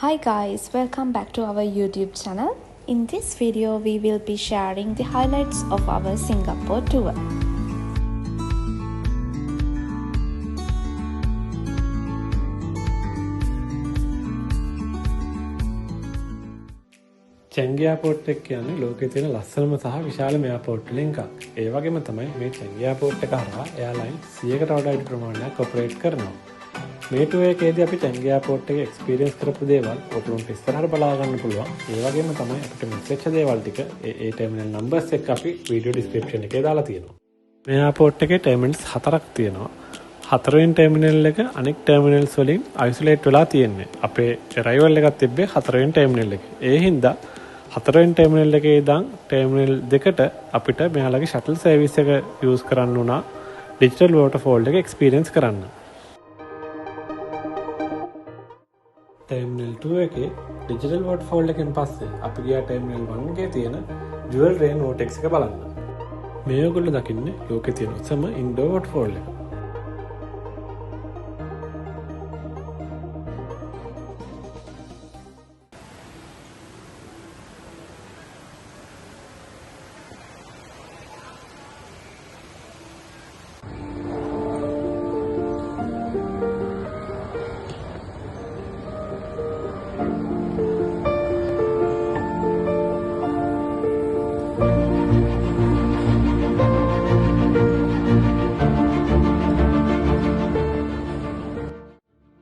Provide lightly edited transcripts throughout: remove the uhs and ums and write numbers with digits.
Hi guys, welcome back to our YouTube channel. In this video, we will be sharing the highlights of our Singapore tour. Changi airport එක කියන්නේ ලෝකයේ තියෙන ලස්සනම සහ විශාලම airport වලින් එකක්. ඒ වගේම තමයි මේ චැන්ගි එයාපෝට් එක හරහා එයාලයින්ස් 100කට වඩා වැඩි ප්‍රමාණයක් ඔපරේට් කරනවා. මේ ටුවර් එකේදී අපි චැන්ගි එයාපෝට් එකේ එක්ස්පීරියන්ස් කරපු දේවල් ඔයගොල්ලන්ට ඉස්සරහට බලා ගන්න පුළුවන්. ඒ වගේම තමයි අපිට මිස් වෙච්ච දේවල් ටික ඒ ටර්මිනල් නම්බර්ස් එක අපි වීඩියෝ ඩිස්ක්‍රිප්ෂන් එකේ දාලා තියෙනවා. මේ එයාපෝට් එකේ ටර්මිනල්ස් 4ක් තියෙනවා. හතරවෙනි ටර්මිනල් එක අනෙක් ටර්මිනල්ස් වලින් අයිසොලේට් වෙලා තියෙන්නේ. අපේ අරයිවල් එකක් තිබ්බේ හතරවෙනි ටර්මිනල් එකේ. ඒ හින්දා හතරවෙනි ටර්මිනල් එකේ ඉඳන් ටර්මිනල් දෙකට අපිට මෙයාලගේ ෂටල් සර්විස් එක යූස් කරන්න උනා ඩිජිටල් වෝටර්ෆෝල් එක එක්ස්පීරියන්ස් කරන්න. ටර්මිනල් 2 එකේ ඩිජිටල් වෝටර්ෆෝල් එකෙන් පස්සේ අපි ගියා ටර්මිනල් 1 එකේ තියෙන ජුවල් රේන් වෝටෙක්ස් එක බලන්න. මේ ඔයගොල්ලෝ දකින්නේ ලෝකේ තියෙන උසම ඉන්ඩෝර් වෝටර්ෆෝල් එක.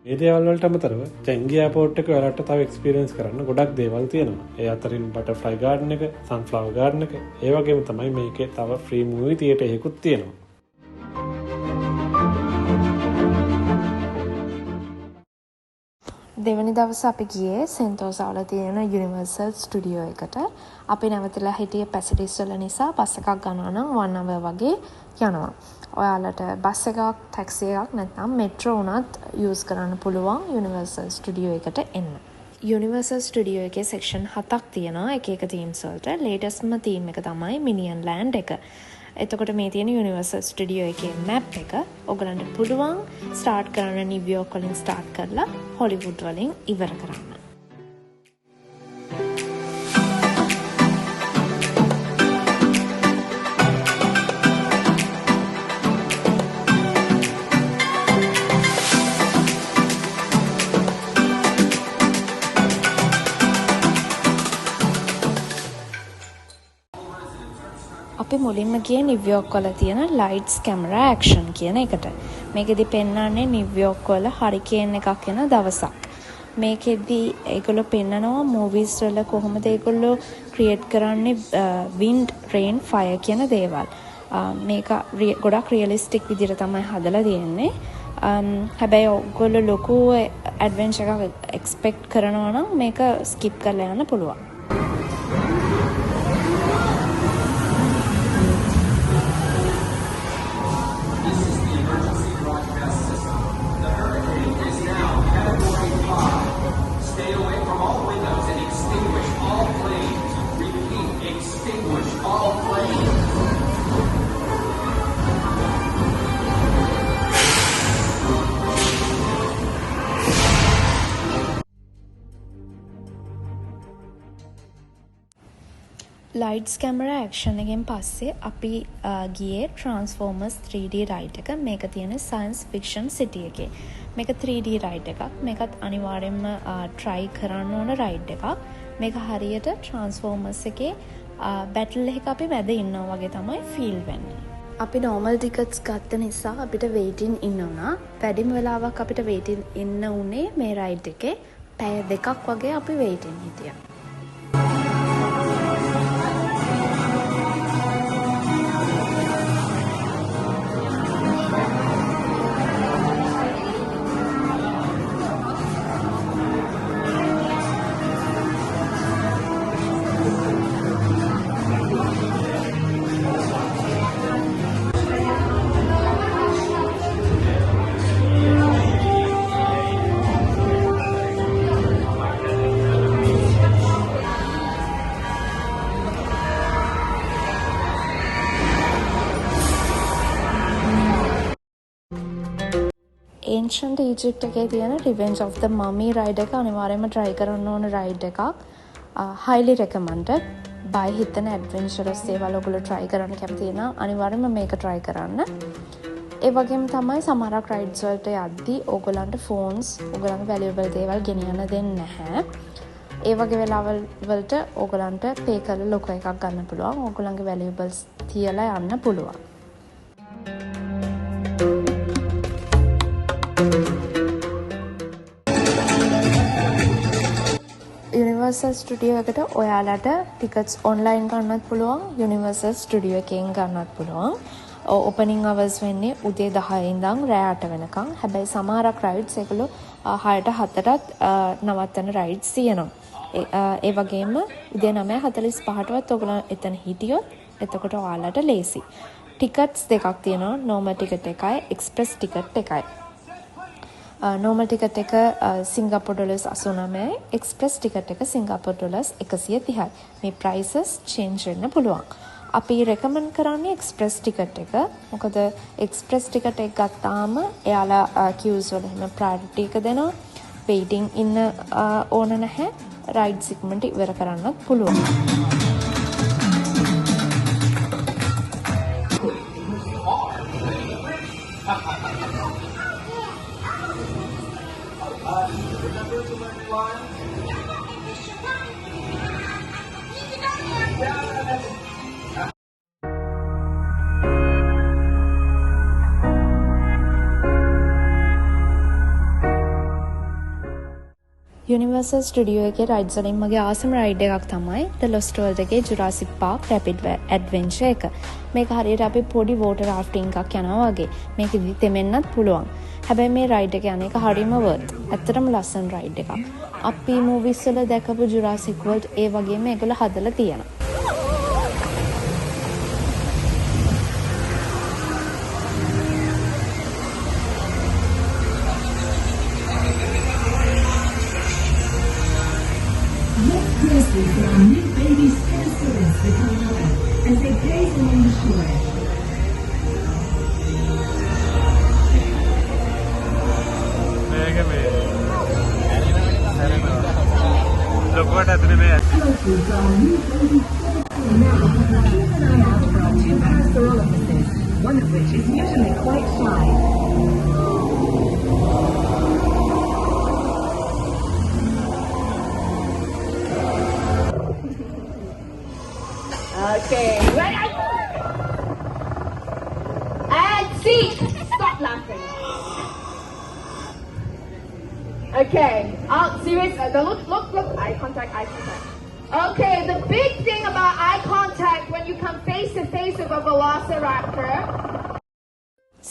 මේ දේවල් වලට අමතරව චැන්ගි එයාපෝට් එක ඔයාලට තව එක්ස්පීරියන්ස් කරන්න ගොඩක් දේවල් තියෙනවා. ඒ අතරින් බටර්ෆ්ලයි ගාඩන් එක, සන්ෆ්ලවර් ගාඩන් එක, ඒ වගේම තමයි මේකේ තව ෆ්‍රී මූවි තියේටර් එකකුත් තියෙනවා. දෙවනි දවස අපි ගියේ සෙන්තෝසා වල තියෙන යුනිවර්සල් ස්ටුඩියෝ එකට. අපි නැවතලා හිටියේ පැසිෆික් වල නිසා බස් එකක් ගන්නවා නම් 1 hour වගේ යනවා. ඔයාලට බස් එකක්, ටැක්සි එකක් නැත්නම් මෙට්‍රෝ උනත් යූස් කරන්න පුළුවන් යුනිවර්සල් ස්ටුඩියෝ එකට එන්න. යුනිවර්සල් ස්ටුඩියෝ එකේ සෙක්ෂන් 7ක් තියෙනවා එක එක තීම්ස් වලට. ලේටස්ට්ම තීම් එක තමයි මිනියන් ලෑන්ඩ් එක. එතකොට මේ තියෙන යුනිවර්සල් ස්ටුඩියෝ එකේ මැප් එක ඔයගලන්ට පුළුවන් ස්ටාර්ට් කරන්න නිව්යෝක් වලින් ස්ටාර්ට් කරලා හොලිවුඩ් වලින් ඉවර කරන්න. අපි මුලින්ම ගියේ නිව්යෝක් වල තියෙන ලයිට්ස් කැමරා ඇක්ෂන් කියන එකට. මේකෙදි පෙන්වන්නේ නිව්යෝක් වල හරිකේන් එකක් එන දවසක්. මේකෙදි ඒගොල්ලෝ පෙන්නනවා මූවිස් වල කොහොමද ඒගොල්ලෝ ක්‍රියේට් කරන්නේ වින්ඩ්, රේන්, ෆයර් කියන දේවල්. මේක ගොඩක් රියලිස්ටික් විදිහට තමයි හදලා තියෙන්නේ. හැබැයි ඔයගොල්ලෝ ලොකු ඇඩ්වෙන්චර් එකක් එක්ස්පෙක්ට් කරනවා නම් මේක ස්කිප් කරලා යන්න පුළුවන්. ලයිට්ස් කැමරා ඇක්ෂන් එකෙන් පස්සේ අපි ගියේ ට්‍රාන්ස්ෆෝමර්ස් 3D රයිඩ් එක. මේක තියෙන සයන්ස් ෆික්ෂන් සිටි එකේ. මේක 3D රයිඩ් එකක්. මේකත් අනිවාර්යෙන්ම try කරන්න ඕන රයිඩ් එකක්. මේක හරියට ට්‍රාන්ස්ෆෝමර්ස් එකේ බැටල් එකක අපි මැද ඉන්නවා වගේ තමයි ෆීල් වෙන්නේ. අපි normal tickets ගත්ත නිසා අපිට waiting ඉන්න උනා. වැඩිම වෙලාවක් අපිට waiting ඉන්න උනේ මේ රයිඩ් එකේ. පැය 2ක් වගේ අපි waiting හිටියා. Ancient Egypt එකේ තියෙන Revenge of the Mummy ride එක අනිවාර්යයෙන්ම try කරන්න ඕන ride එකක්. Highly recommended. By හිතන adventurous දේවල් ඔයගොල්ලෝ try කරන්න කැමති නම් අනිවාර්යයෙන්ම මේක try කරන්න. ඒ වගේම තමයි සමහරක් rides වලට යද්දී ඕගොල්ලන්ට phones, ඕගොල්ලන්ගේ valuable දේවල් ගෙනියන්න දෙන්නේ නැහැ. ඒ වගේ වෙලාවල් වලට ඕගොල්ලන්ට pay කරලා ලොකෝ එකක් ගන්න පුළුවන්. ඕගොල්ලන්ගේ valuables තියලා යන්න පුළුවන්. Universal Studio එකට ඔයාලට tickets online ගන්නත් පුළුවන්. Universal Studio එකෙන් ගන්නත් පුළුවන්. Opening hours වෙන්නේ උදේ 10 ඉඳන් රෑ 8 වෙනකම්. හැබැයි සමහරක් rides ඒගොල්ලෝ 6ට 7ටත් නවත්තන rides තියෙනවා. ඒ වගේම උදේ 9:45ටවත් ඔයගොල්ලෝ එතන හිටියොත් එතකොට ඔයාලට ලේසි. tickets දෙකක් තියෙනවා. normal ticket එකයි express ticket එකයි. normal ticket එක Singapore dollars 89යි, express ticket එක Singapore dollars 130යි. මේ prices change වෙන්න පුළුවන්. අපි recommend කරන්නේ express ticket එක. මොකද express ticket එක ගත්තාම එයාලා queues වල එහෙම priority එක දෙනවා. waiting ඉන්න ඕන නැහැ. ride segment ඉවර කරන්නත් පුළුවන්. Universal Studio එකේ rides වලින් මගේ awesome ride එකක් තමයි The Lost World එකේ Jurassic Park Rapid Adventure එක. මේක හරියට අපි පොඩි water rafting එකක් යනවා වගේ. මේකෙදි තෙමෙන්නත් පුළුවන්. හැබැයි මේ ride එක යන එක හරියම worth. ඇත්තටම ලස්සන ride එකක්. අපි movies වල දැකපු Jurassic World ඒ වගේම ඒගොල්ලෝ හදලා තියෙනවා. New babies and students become alive as they gaze along the shore. Look at the Locals are new babies. Now, keep an eye out for our two Parasaurolophuses, one of which is usually quite shy. Okay, ready? And see! Stop laughing. Okay, serious. Look. Eye contact. Okay, the big thing about eye contact when you come face to face with a velociraptor.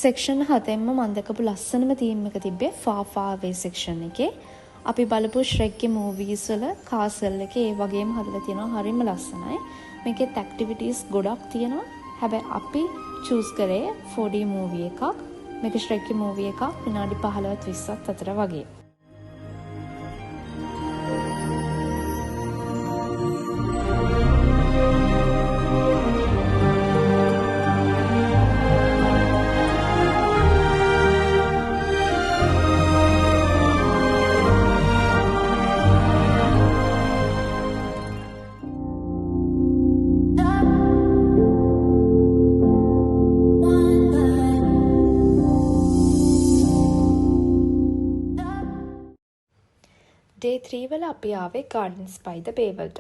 section 7ෙන්ම මම දැකපු ලස්සනම theme එක තිබ්බේ Far Far Away section එකේ. අපි බලපු Shrek ගේ movies වල castle එකේ ඒ වගේම හදලා තියෙනවා. හරිම ලස්සනයි. මේකෙත් activities ගොඩක් තියෙනවා. හැබැයි අපි choose කරේ 4D movie එකක්. මේක Shrek ගේ movie එකක්. විනාඩි 15ත් 20ත් අතර වගේ. Day 3 වල අපි ආවේ Gardens by the Bay වලට.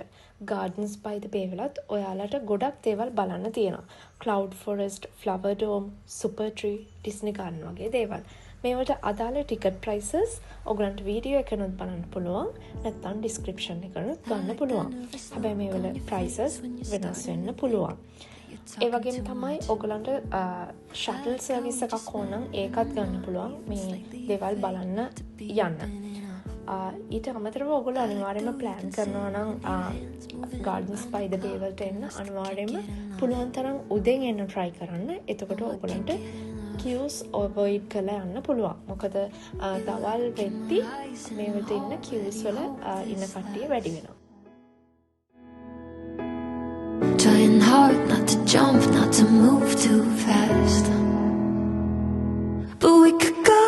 Gardens by the Bay වලත් ඔයාලට ගොඩක් දේවල් බලන්න තියෙනවා. Cloud Forest, Flower Dome, Super Tree, Disney Garden වගේ දේවල්. මේවට අදාළ ticket prices ඔයගලන්ට වීඩියෝ එකනොත් බලන්න පුළුවන්. නැත්නම් description එකනොත් ගන්න පුළුවන්. හැබැයි මේවල prices වෙනස් වෙන්න පුළුවන්. ඒ වගේම තමයි ඔයගලන්ට shuttle service එකක් ඕන නම් ඒකත් ගන්න පුළුවන්. මේ දේවල් බලන්න යන්න. ඊට අමතරව ඔයගොල්ලෝ අනිවාර්යයෙන්ම plan කරනවා නම් Gardens by the Bay වලට එන්න අනිවාර්යයෙන්ම පුළුවන් තරම් උදෙන් එන්න try කරන්න. එතකොට ඔයගොල්ලන්ට queues avoid කරලා යන්න පුළුවන්. මොකද දවල් වෙද්දි මේ වලට ඉන්න queues වල ඉන්න කට්ටිය වැඩි වෙනවා. Trying hard not to jump, not to move too fast, but we could go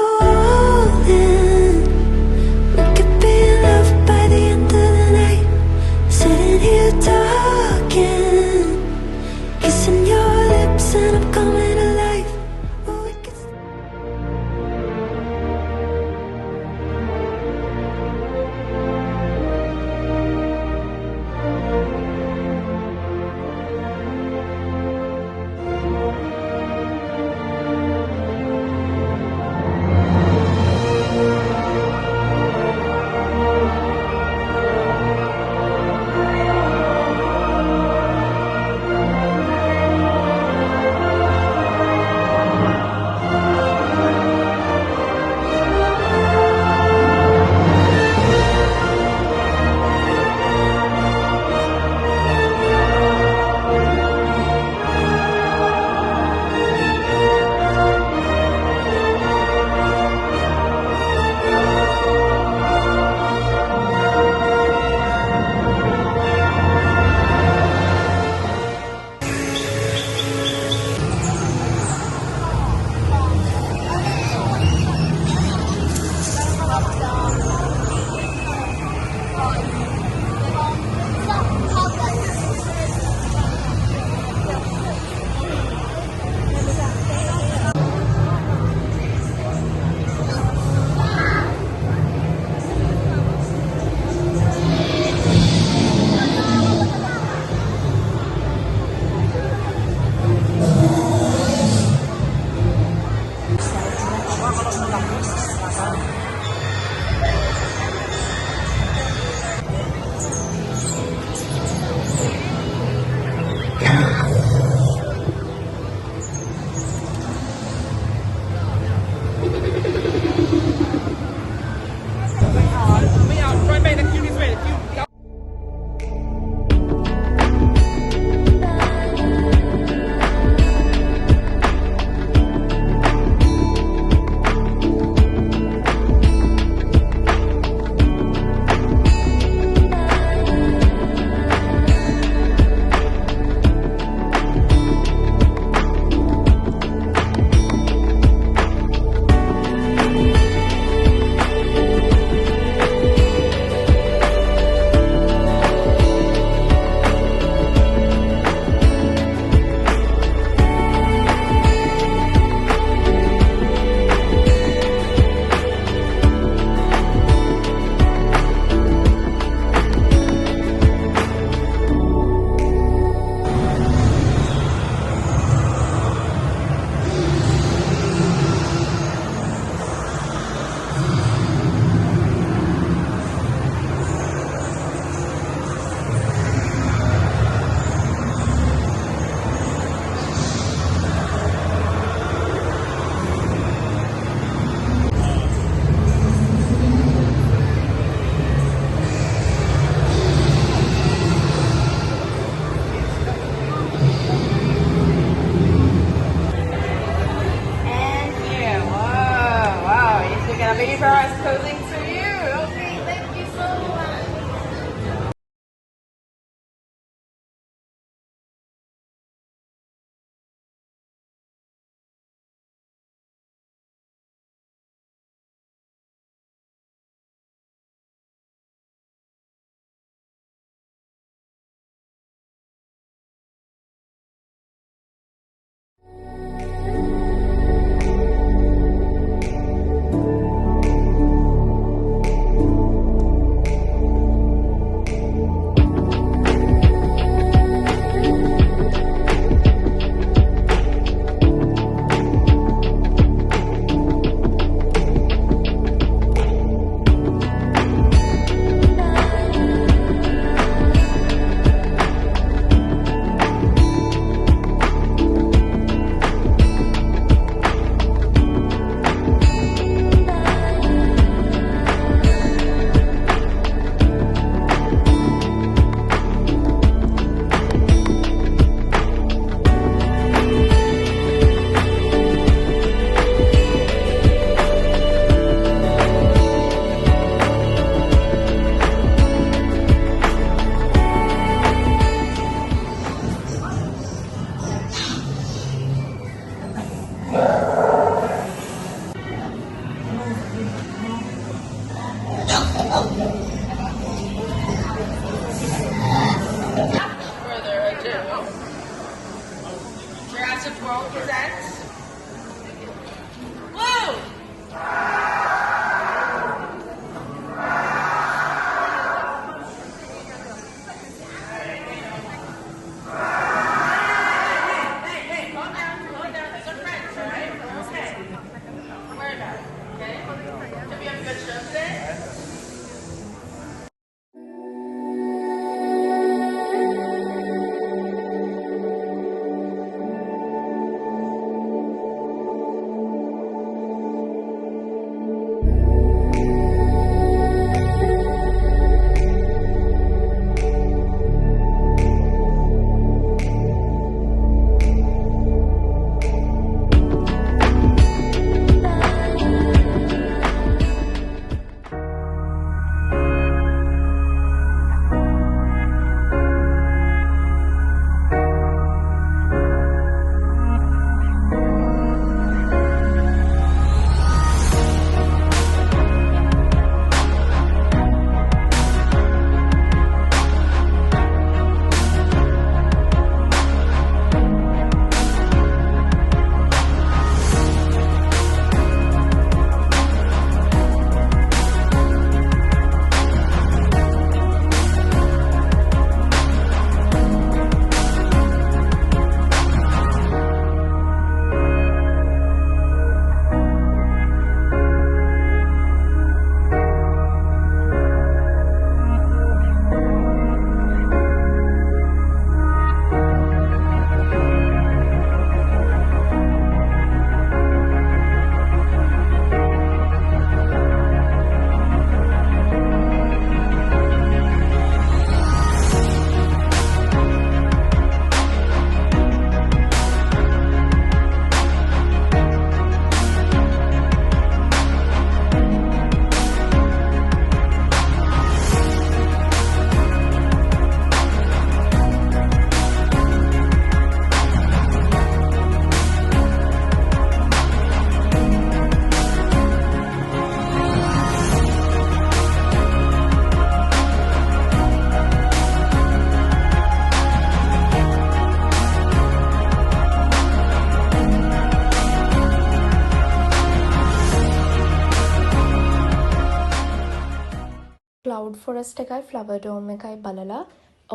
forest එකයි ෆ්ලවර් ඩෝම් එකයි බලලා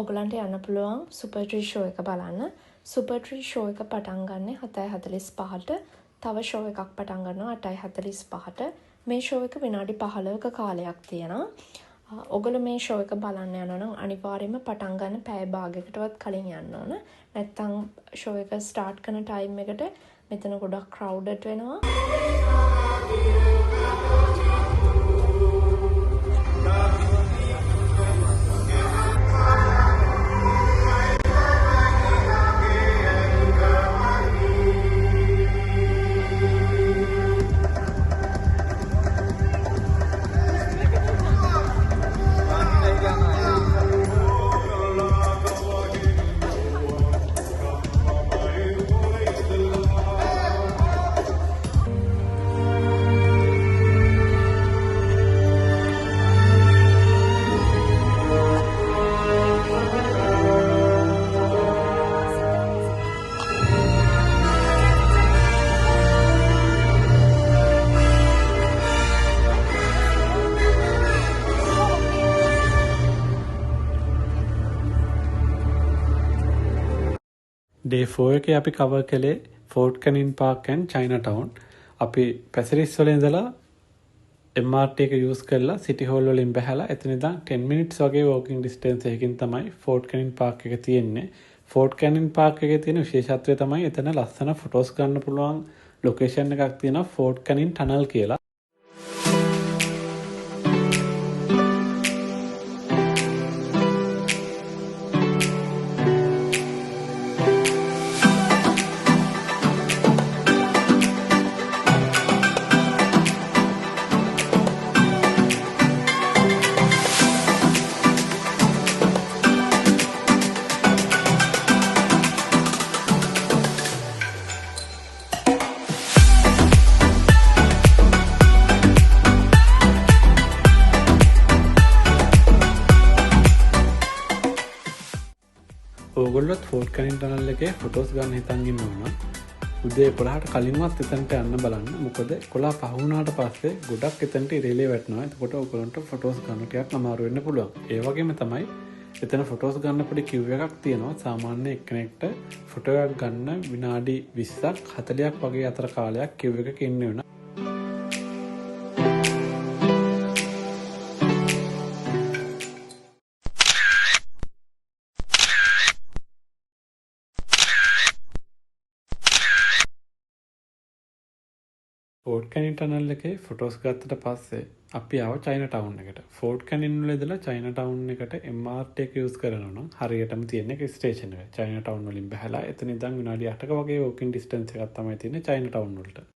ඔයගලන්ට යන්න පුළුවන් සුපර් ට්‍රී ෂෝ එක බලන්න. සුපර් ට්‍රී ෂෝ එක පටන් ගන්න 7:45ට. තව ෂෝ එකක් පටන් ගන්නවා 8:45ට. මේ ෂෝ එක විනාඩි 15ක කාලයක් තියෙනවා. ඔගොල්ලෝ මේ ෂෝ එක බලන්න යනවා නම් අනිවාර්යයෙන්ම පටන් ගන්න පැය භාගයකටවත් කලින් යන්න ඕන. නැත්තම් ෂෝ එක ස්ටාර්ට් කරන ටයිම් එකට මෙතන ගොඩක් ක්‍රවුඩඩ් වෙනවා. ඩේ 4 එකේ අපි කවර් කළේ ෆෝර්ට් කැනින් පාක් ඇන්ඩ් චයිනාටවුන්. අපි පැසිරිස් වල ඉඳලා MRT එක යූස් කරලා සිටි හෝල් වලින් බැහැලා එතන ඉඳන් 10 minutes වගේ walking distance එකකින් තමයි ෆෝර්ට් කැනින් පාක් එක තියෙන්නේ. ෆෝර්ට් කැනින් පාක් එකේ තියෙන විශේෂත්වය තමයි එතන ලස්සන ෆොටෝස් ගන්න පුළුවන් ලොකේෂන් එකක් තියෙනවා ෆෝර්ට් කැනින් ටනල් කියලා. ඕගොල්ලොත් ෆෝර්ට් කැනින් ටනල් එකේ ෆොටෝස් ගන්න හිතන් ඉන්නවා නම් උදේ 11ට කලින්වත් එතනට යන්න බලන්න. මොකද 11 පහ වුණාට පස්සේ ගොඩක් එතනට ඉරේලේ වැටෙනවා. එතකොට ඕගොල්ලන්ට ෆොටෝස් ගන්න ටිකක් අමාරු වෙන්න පුළුවන්. ඒ වගේම තමයි එතන ෆොටෝස් ගන්න පොඩි කිව් එකක් තියෙනවා. සාමාන්‍ය එක්කෙනෙක්ට ෆොටෝ එකක් ගන්න විනාඩි 20ක් 40ක් වගේ අතර කාලයක් කිව් එකක ඉන්න වෙනවා. ෆෝර්ට් කැනින් ටනල් එකේ ෆොටෝස් ගත්තට පස්සේ අපි ආව චයිනාටවුන් එකට. ෆෝර්ට් කැනින් වල ඉඳලා චයිනාටවුන් එකට MRT එක යූස් කරනවා නම් හරියටම තියෙන එක ස්ටේෂන් එක. චයිනාටවුන් වලින් බහැලා එතන ඉඳන් විනාඩි 8ක වගේ වෝකින් ඩිස්ටන්ස් එකක් තමයි තියෙන්නේ චයිනාටවුන් වලට.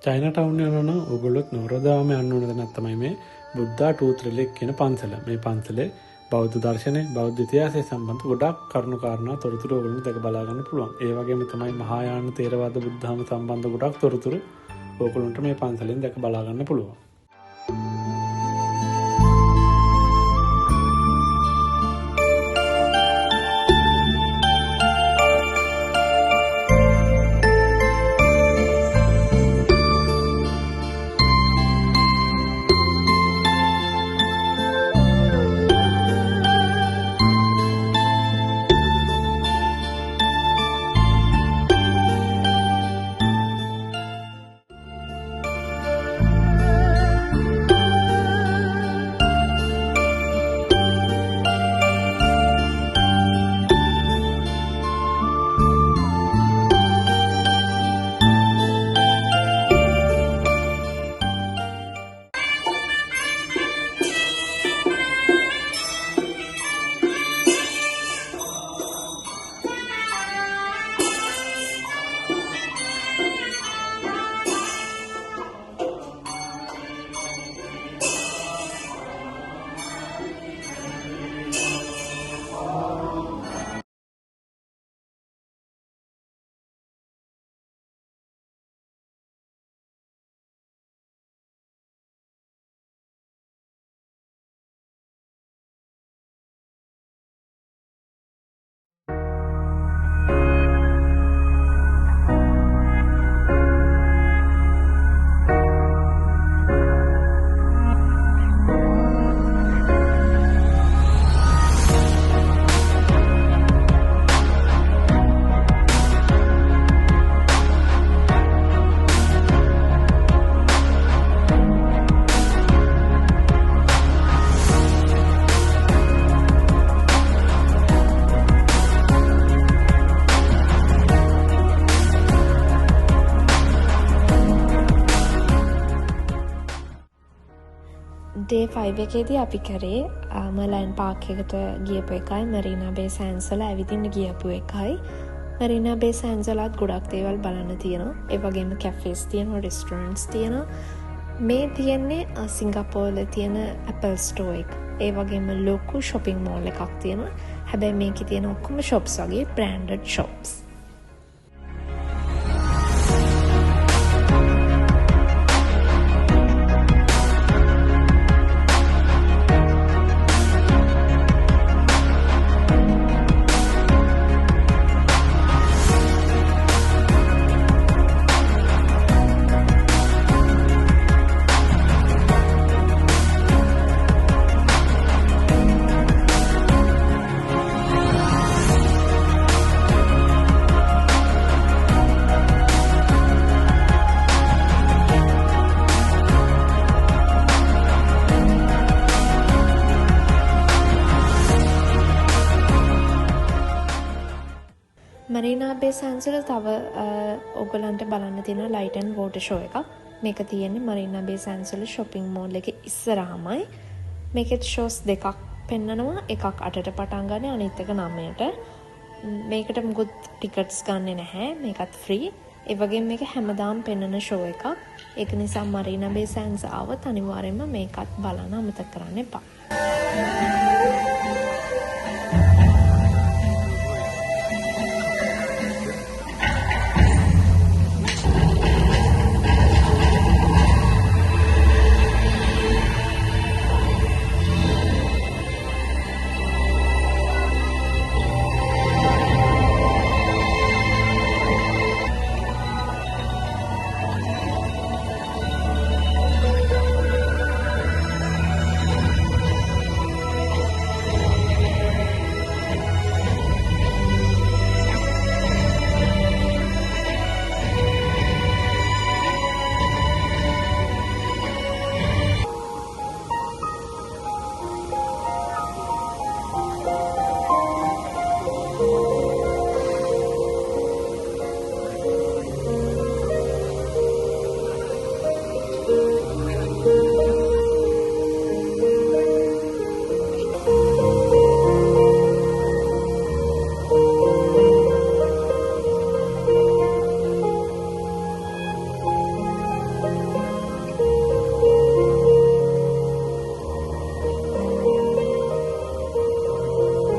චයිනාටවුන් යනවා නම් ඔයගොල්ලොත් නවරදාම යන්න ඕන දැනක් තමයි මේ බුද්ධා ටූත් රිලෙක් කියන පන්සල. මේ පන්සලේ බෞද්ධ දර්ශනය, බෞද්ධ ඉතිහාසය සම්බන්ධ ගොඩක් කරුණු කාරණා තොරතුරු ඔයගොල්ලන්ට දැක බලා ගන්න පුළුවන්. ඒ වගේම තමයි මහායාන තේරවාද බුද්ධ ධර්ම සම්බන්ධ ගොඩක් තොරතුරු ඔයගොල්ලන්ට මේ පන්සලෙන් දැක බලා ගන්න පුළුවන්. ඩේ 5 එකේදී අපි කරේ මර්ලයින් පාක් එකට ගියපු එකයි මරීනා බේ සෑන්ඩ්ස් වල ඇවිදින්න ගියපු එකයි. මරීනා බේ සෑන්ඩ්ස් වලත් ගොඩක් දේවල් බලන්න තියෙනවා. ඒ වගේම කැෆේස් තියෙනවා, රෙස්ටොරන්ට්ස් තියෙනවා. මේ තියෙන්නේ සිංගප්පූරුවේ තියෙන Apple Store එක. ඒ වගේම ලොකු shopping mall එකක් තියෙනවා. හැබැයි මේකේ තියෙන ඔක්කොම shops වගේ branded shops. මරීනා බේ සෑන්ඩ්ස් වල තව ඔයගලන්ට බලන්න තියෙන ලයිට් ඇන්ඩ් වෝටර් ෂෝ එකක්. මේක තියෙන්නේ මරීනා බේ සෑන්ඩ්ස් වල shopping mall එකේ ඉස්සරහමයි. මේකෙත් shows දෙකක් පෙන්නනවා. එකක් 8ට පටන් ගන්න, අනිත් එක 9ට. මේකට මුකුත් ටිකට්ස් ගන්නෙ නැහැ. මේකත් ෆ්‍රී. ඒ වගේම මේක හැමදාම පෙන්නන ෂෝ එකක්. ඒක නිසා මරීනා බේ සෑන්ඩ්ස් ආවොත් අනිවාර්යයෙන්ම මේකත් බලන්න අමතක කරන්න එපා.